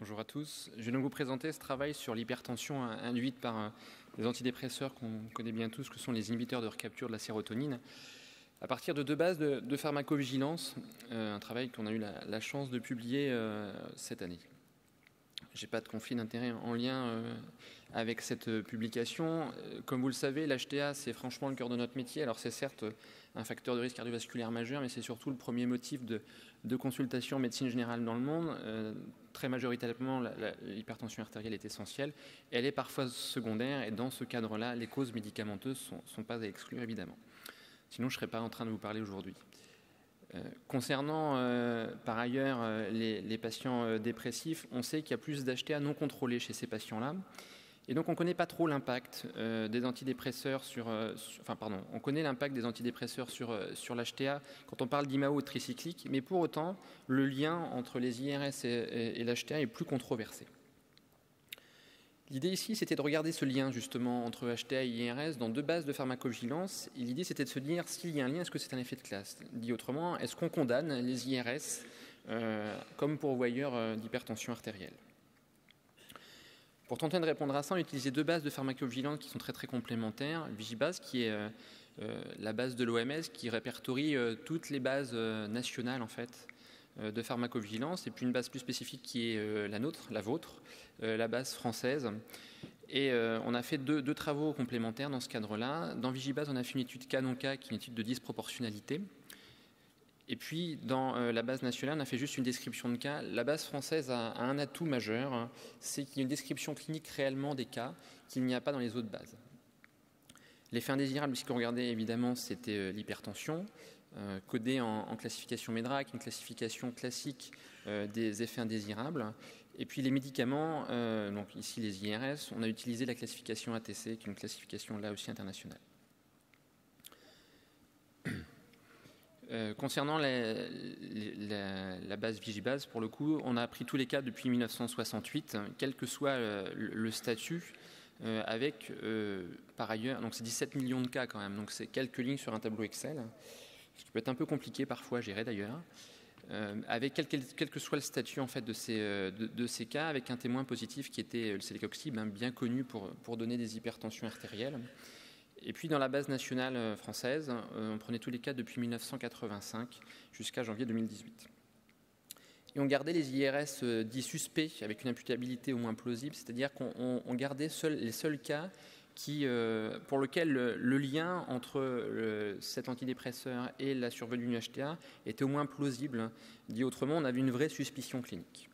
Bonjour à tous. Je vais donc vous présenter ce travail sur l'hypertension induite par les antidépresseurs qu'on connaît bien tous, que sont les inhibiteurs de recapture de la sérotonine, à partir de deux bases de pharmacovigilance, un travail qu'on a eu la chance de publier cette année. Je n'ai pas de conflit d'intérêt en lien avec cette publication. Comme vous le savez, l'HTA, c'est franchement le cœur de notre métier. Alors c'est certes un facteur de risque cardiovasculaire majeur, mais c'est surtout le premier motif de consultation en médecine générale dans le monde. Très majoritairement, l'hypertension artérielle est essentielle. Elle est parfois secondaire, et dans ce cadre-là, les causes médicamenteuses ne sont pas à exclure, évidemment. Sinon, je ne serais pas en train de vous parler aujourd'hui. Concernant par ailleurs les patients dépressifs, on sait qu'il y a plus d'HTA non contrôlés chez ces patients-là. Et donc on ne connaît pas trop l'impact des antidépresseurs on connaît l'impact des antidépresseurs sur l'HTA quand on parle d'IMAO tricyclique, mais pour autant, le lien entre les IRS et l'HTA est plus controversé. L'idée ici, c'était de regarder ce lien justement entre HTA et IRS dans deux bases de pharmacovigilance. Et l'idée, c'était de se dire, s'il y a un lien, est-ce que c'est un effet de classe ? Dit autrement, est-ce qu'on condamne les IRS comme pourvoyeurs d'hypertension artérielle ? Pour tenter de répondre à ça, on a utilisé deux bases de pharmacovigilance qui sont très très complémentaires. Vigibase, qui est la base de l'OMS, qui répertorie toutes les bases nationales en fait de pharmacovigilance, et puis une base plus spécifique qui est la vôtre, la base française. Et on a fait deux travaux complémentaires dans ce cadre-là. Dans Vigibase, on a fait une étude cas-non-cas, qui est une étude de disproportionnalité. Et puis, dans la base nationale, on a fait juste une description de cas. La base française a un atout majeur, c'est qu'il y a une description clinique réellement des cas qu'il n'y a pas dans les autres bases. L'effet indésirable, ce qu'on regardait évidemment, c'était l'hypertension, codée en classification MEDRAC, une classification classique des effets indésirables. Et puis les médicaments, donc ici les IRS, on a utilisé la classification ATC, qui est une classification là aussi internationale. Concernant la base Vigibase, pour le coup, on a pris tous les cas depuis 1968, quel que soit le statut, avec par ailleurs, donc c'est 17 millions de cas quand même, donc c'est quelques lignes sur un tableau Excel, ce qui peut être un peu compliqué parfois à gérer d'ailleurs, avec quel que soit le statut en fait de ces cas, avec un témoin positif qui était le célicoxib, bien connu pour donner des hypertensions artérielles. Et puis dans la base nationale française, on prenait tous les cas depuis 1985 jusqu'à janvier 2018. Et on gardait les IRS dits suspects avec une imputabilité au moins plausible, c'est-à-dire qu'on gardait les seuls cas pour lesquels le lien entre cet antidépresseur et la survenue d'une HTA était au moins plausible. Dit autrement, on avait une vraie suspicion clinique.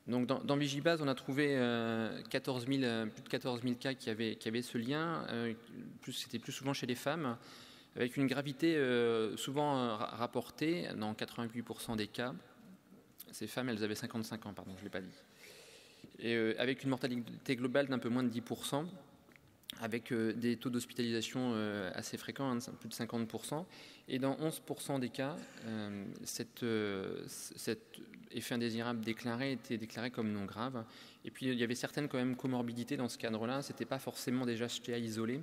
Donc dans Vigibase, on a trouvé plus de 14 000 cas qui avaient ce lien. C'était plus souvent chez les femmes, avec une gravité souvent rapportée dans 88% des cas. Ces femmes, elles avaient 55 ans, pardon, je ne l'ai pas dit. Et avec une mortalité globale d'un peu moins de 10%, avec des taux d'hospitalisation assez fréquents, plus de 50%. Et dans 11% des cas, cet effet indésirable déclaré était déclaré comme non grave. Et puis il y avait certaines quand même comorbidités dans ce cadre-là. Ce n'était pas forcément des HTA isolés.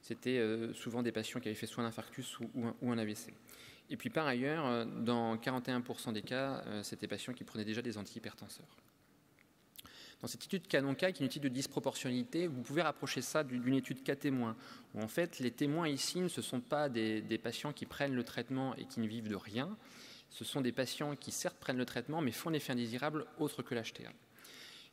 C'était souvent des patients qui avaient fait soit un infarctus ou un AVC. Et puis par ailleurs, dans 41% des cas, c'était des patients qui prenaient déjà des antihypertenseurs. Dans cette étude cas-non-cas, qui est une étude de disproportionnalité, vous pouvez rapprocher ça d'une étude cas témoins, où en fait les témoins ici ne sont pas des patients qui prennent le traitement et qui ne vivent de rien. Ce sont des patients qui certes prennent le traitement, mais font un effet indésirable autre que l'HTA.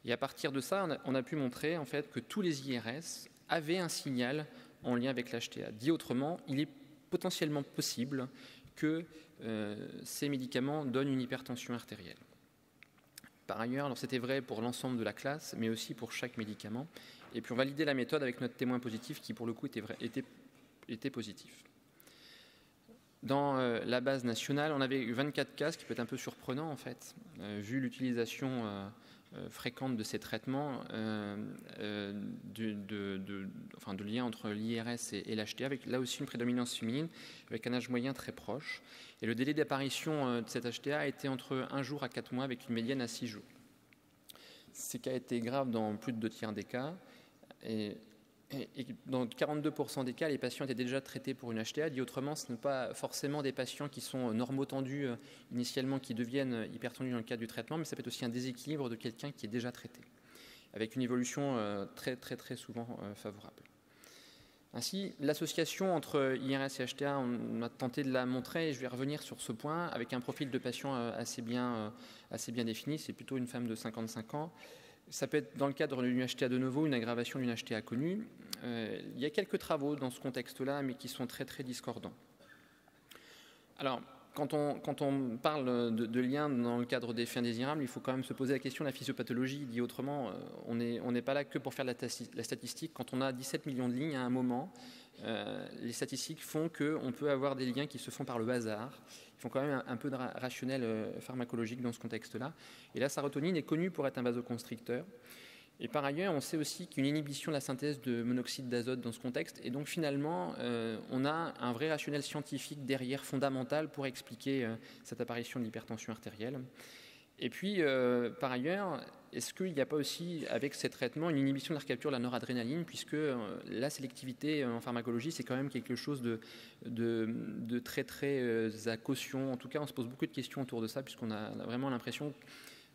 Et à partir de ça, on a pu montrer en fait que tous les IRS avaient un signal en lien avec l'HTA. Dit autrement, il est potentiellement possible que ces médicaments donnent une hypertension artérielle. Par ailleurs, alors c'était vrai pour l'ensemble de la classe, mais aussi pour chaque médicament. Et puis on validait la méthode avec notre témoin positif qui, pour le coup, était positif. Dans la base nationale, on avait eu 24 cas, ce qui peut être un peu surprenant en fait, vu l'utilisation fréquente de ces traitements, de lien entre l'IRS et l'HTA, avec là aussi une prédominance féminine, avec un âge moyen très proche. Et le délai d'apparition de cette HTA a été entre 1 jour à 4 mois, avec une médiane à 6 jours. Ces cas étaient graves dans plus de 2 tiers des cas. Et Et dans 42% des cas, les patients étaient déjà traités pour une HTA. Dit autrement, ce ne sont pas forcément des patients qui sont normotendus initialement, qui deviennent hypertendus dans le cadre du traitement, mais ça peut être aussi un déséquilibre de quelqu'un qui est déjà traité, avec une évolution très souvent favorable. Ainsi, l'association entre IRS et HTA, on a tenté de la montrer, et je vais revenir sur ce point, avec un profil de patient assez bien défini. C'est plutôt une femme de 55 ans. Ça peut être dans le cadre d'une HTA de novo, une aggravation d'une HTA connue. Il y a quelques travaux dans ce contexte-là, mais qui sont très discordants. Alors, quand on parle de liens dans le cadre des faits indésirables, il faut quand même se poser la question de la physiopathologie. Dit autrement, on n'est pas là que pour faire la statistique. Quand on a 17 millions de lignes à un moment, les statistiques font qu'on peut avoir des liens qui se font par le hasard. Ils font quand même un peu de rationnel pharmacologique dans ce contexte-là. Et la sérotonine est connue pour être un vasoconstricteur. Et par ailleurs, on sait aussi qu'une inhibition de la synthèse de monoxyde d'azote dans ce contexte. Et donc finalement, on a un vrai rationnel scientifique derrière, fondamental, pour expliquer cette apparition de l'hypertension artérielle. Et puis, par ailleurs, est-ce qu'il n'y a pas aussi, avec ces traitements, une inhibition de la recapture de la noradrénaline, puisque la sélectivité en pharmacologie, c'est quand même quelque chose de très à caution. En tout cas, on se pose beaucoup de questions autour de ça, puisqu'on a vraiment l'impression,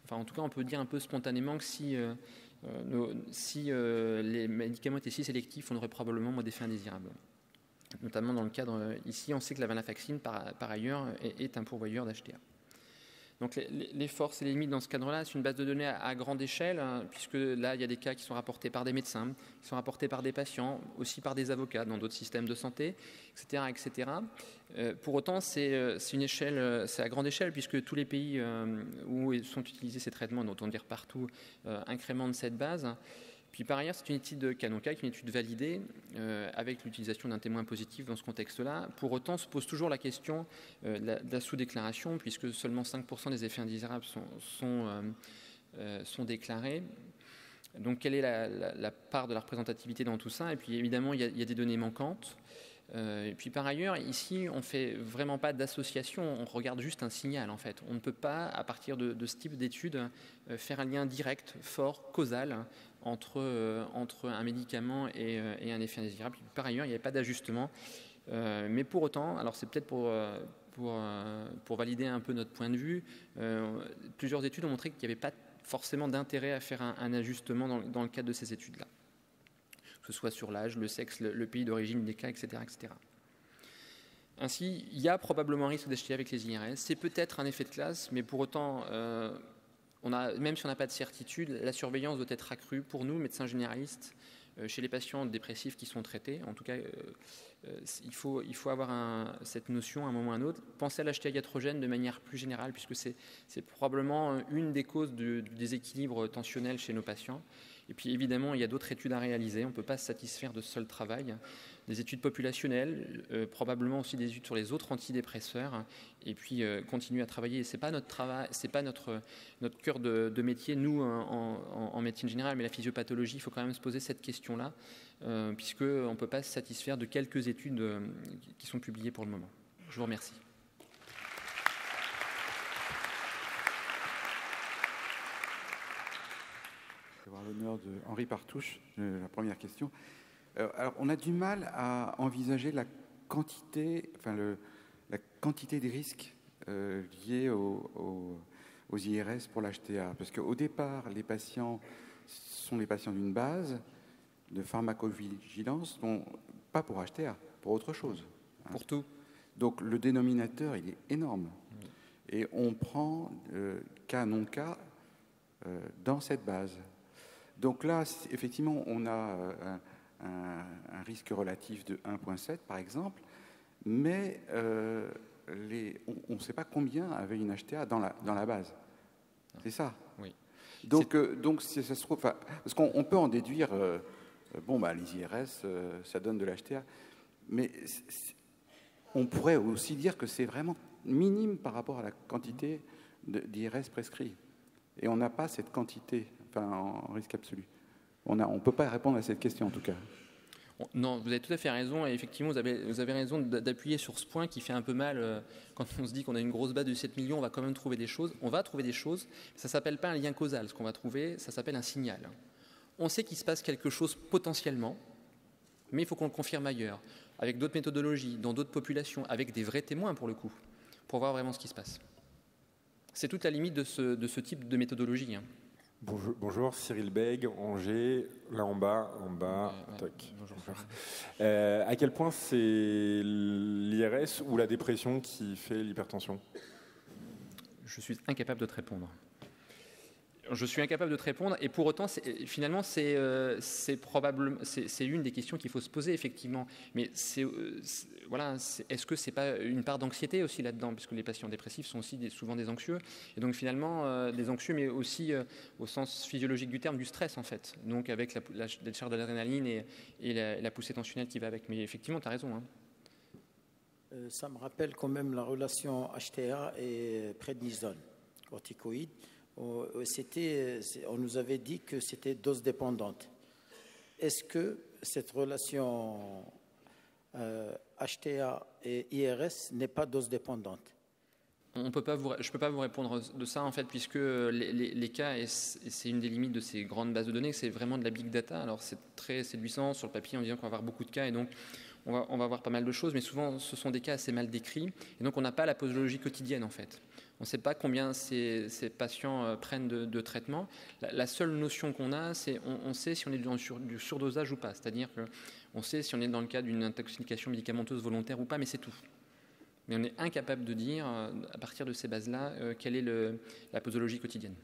enfin en tout cas, on peut dire un peu spontanément que si les médicaments étaient si sélectifs, on aurait probablement moins d'effets indésirables. Notamment dans le cadre, ici, on sait que la venlafaxine, par ailleurs, est un pourvoyeur d'HTA. Donc les forces et les limites dans ce cadre-là, c'est une base de données à grande échelle, puisque là, il y a des cas qui sont rapportés par des médecins, qui sont rapportés par des patients, aussi par des avocats dans d'autres systèmes de santé, etc. Pour autant, c'est une échelle, c'est à grande échelle, puisque tous les pays où sont utilisés ces traitements, dont on dire partout, incrémentent cette base. Puis par ailleurs, c'est une étude Canonca, une étude validée avec l'utilisation d'un témoin positif dans ce contexte-là. Pour autant, se pose toujours la question de la sous-déclaration, puisque seulement 5% des effets indésirables sont déclarés. Donc, quelle est la part de la représentativité dans tout ça? Et puis, évidemment, il y a des données manquantes. Et puis par ailleurs, ici, on ne fait vraiment pas d'association, on regarde juste un signal en fait. On ne peut pas, à partir de ce type d'études, faire un lien direct, fort, causal entre un médicament et un effet indésirable. Par ailleurs, il n'y avait pas d'ajustement. Mais pour autant, alors c'est peut-être pour valider un peu notre point de vue, plusieurs études ont montré qu'il n'y avait pas forcément d'intérêt à faire un ajustement dans le cadre de ces études-là, que ce soit sur l'âge, le sexe, le pays d'origine des cas, etc. Ainsi, il y a probablement un risque d'HTA avec les IRS. C'est peut-être un effet de classe, mais pour autant, même si on n'a pas de certitude, la surveillance doit être accrue pour nous, médecins généralistes, chez les patients dépressifs qui sont traités. En tout cas, il faut avoir cette notion à un moment ou à un autre. Pensez à l'HTA iatrogène de manière plus générale, puisque c'est probablement une des causes du déséquilibre tensionnel chez nos patients. Et puis évidemment, il y a d'autres études à réaliser. On ne peut pas se satisfaire de ce seul travail. Des études populationnelles, probablement aussi des études sur les autres antidépresseurs, et puis continuer à travailler. C'est pas notre travail, c'est pas notre cœur de métier, nous en médecine générale, mais la physiopathologie. Il faut quand même se poser cette question-là, puisque on ne peut pas se satisfaire de quelques études qui sont publiées pour le moment. Je vous remercie. Je vais avoir l'honneur de Henri Partouche, la première question. Alors, on a du mal à envisager la quantité des risques liés aux IRS pour l'HTA. Parce qu'au départ, les patients sont les patients d'une base de pharmacovigilance, pas pour HTA, pour autre chose. Pour tout. Donc, le dénominateur, il est énorme. Et on prend cas non cas dans cette base. Donc là, effectivement, on a un risque relatif de 1,7 par exemple, mais on ne sait pas combien avait une HTA dans la base. C'est ça. Oui. Donc si ça se trouve, parce qu'on peut en déduire, les IRS, ça donne de l'HTA, mais on pourrait aussi dire que c'est vraiment minime par rapport à la quantité d'IRS prescrits. Et on n'a pas cette quantité, en risque absolu. On ne peut pas répondre à cette question, en tout cas. Non, vous avez tout à fait raison. Et effectivement, vous avez raison d'appuyer sur ce point qui fait un peu mal. Quand on se dit qu'on a une grosse base de 7 millions, on va quand même trouver des choses. On va trouver des choses. Ça ne s'appelle pas un lien causal. Ce qu'on va trouver, ça s'appelle un signal. On sait qu'il se passe quelque chose potentiellement. Mais il faut qu'on le confirme ailleurs, avec d'autres méthodologies, dans d'autres populations, avec des vrais témoins pour le coup, pour voir vraiment ce qui se passe. C'est toute la limite de ce type de méthodologie. Bonjour, Cyril Bègue, Angers, là en bas, toc. Bonjour. À quel point c'est l'IRS ou la dépression qui fait l'hypertension ? Je suis incapable de te répondre. Et pour autant, finalement, c'est une des questions qu'il faut se poser, effectivement. Mais est-ce que c'est pas une part d'anxiété aussi là-dedans, puisque les patients dépressifs sont aussi souvent des anxieux, et donc finalement des anxieux, mais aussi au sens physiologique du terme, du stress en fait. Donc avec la décharge d'adrénaline et la poussée tensionnelle qui va avec. Mais effectivement, tu as raison. Ça me rappelle quand même la relation HTA et prednisone, corticoïde. On nous avait dit que c'était dose dépendante. Est-ce que cette relation HTA et IRS n'est pas dose dépendante ? Je ne peux pas vous répondre de ça en fait, puisque les cas, et c'est une des limites de ces grandes bases de données, c'est vraiment de la big data. Alors c'est très séduisant sur le papier en disant qu'on va avoir beaucoup de cas et donc on va avoir pas mal de choses, mais souvent ce sont des cas assez mal décrits et donc on n'a pas la posologie quotidienne en fait. On ne sait pas combien ces patients prennent de traitement. La seule notion qu'on a, c'est on sait si on est dans du surdosage ou pas. C'est-à-dire qu'on sait si on est dans le cas d'une intoxication médicamenteuse volontaire ou pas, mais c'est tout. Mais on est incapable de dire, à partir de ces bases-là, quelle est la posologie quotidienne.